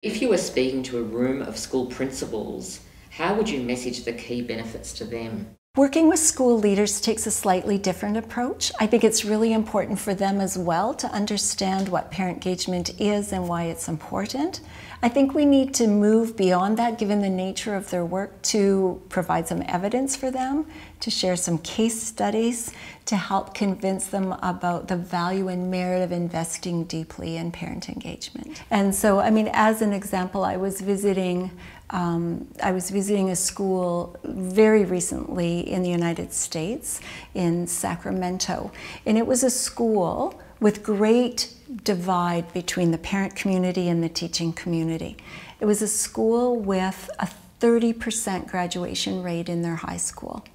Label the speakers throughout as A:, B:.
A: If you were speaking to a room of school principals, how would you message the key benefits to them?
B: Working with school leaders takes a slightly different approach. I think it's really important for them as well to understand what parent engagement is and why it's important. I think we need to move beyond that, given the nature of their work, to provide some evidence for them, to share some case studies, to help convince them about the value and merit of investing deeply in parent engagement. And so, I mean, as an example, I was visiting a school very recently in the United States, in Sacramento, and it was a school with great divide between the parent community and the teaching community. It was a school with a 30% graduation rate in their high school.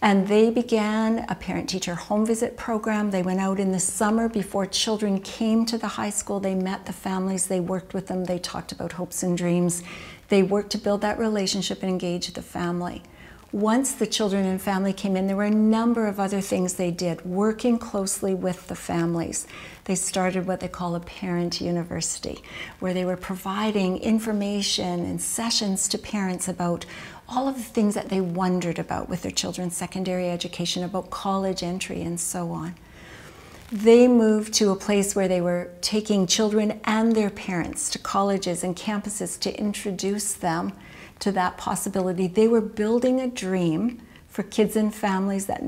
B: And they began a parent-teacher home visit program. They went out in the summer before children came to the high school. They met the families, they worked with them, they talked about hopes and dreams. They worked to build that relationship and engage the family. Once the children and family came in, there were a number of other things they did, working closely with the families. They started what they call a parent university, where they were providing information and sessions to parents about all of the things that they wondered about with their children's secondary education, about college entry and so on. They moved to a place where they were taking children and their parents to colleges and campuses to introduce them to that possibility. They were building a dream for kids and families that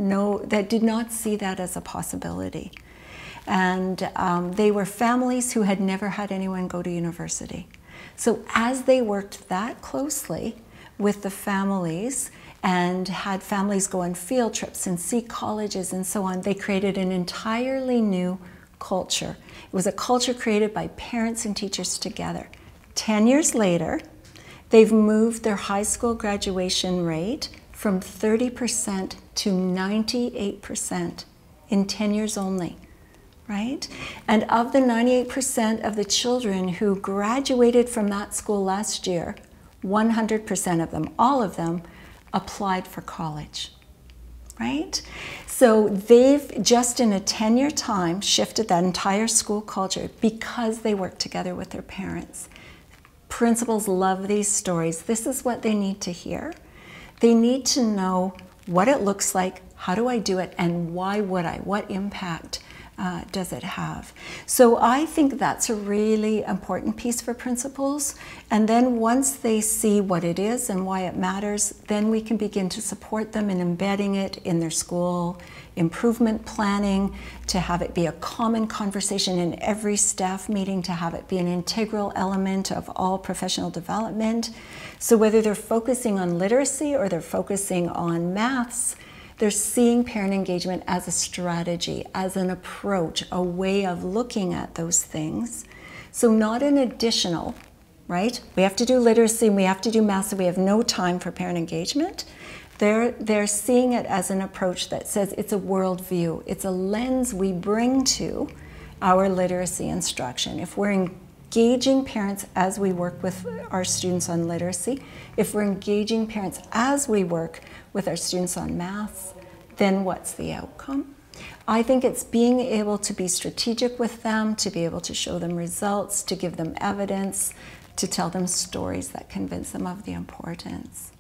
B: did not see that as a possibility. And they were families who had never had anyone go to university. So as they worked that closely with the families and had families go on field trips and see colleges and so on, they created an entirely new culture. It was a culture created by parents and teachers together. 10 years later, they've moved their high school graduation rate from 30% to 98% in 10 years only, right? And of the 98% of the children who graduated from that school last year, 100% of them, all of them, applied for college, right? So they've just in a 10-year time shifted that entire school culture because they work together with their parents. Principals love these stories. This is what they need to hear. They need to know what it looks like, how do I do it, and why would I? What impact does it have? So I think that's a really important piece for principals. And then once they see what it is and why it matters, then we can begin to support them in embedding it in their school improvement planning, to have it be a common conversation in every staff meeting, to have it be an integral element of all professional development. So whether they're focusing on literacy or they're focusing on maths, they're seeing parent engagement as a strategy, as an approach, a way of looking at those things. So not an additional, right? We have to do literacy and we have to do math, so we have no time for parent engagement. They're seeing it as an approach that says it's a worldview. It's a lens we bring to our literacy instruction. If we're engaging parents as we work with our students on literacy, if we're engaging parents as we work with our students on maths, then what's the outcome? I think it's being able to be strategic with them, to be able to show them results, to give them evidence, to tell them stories that convince them of the importance.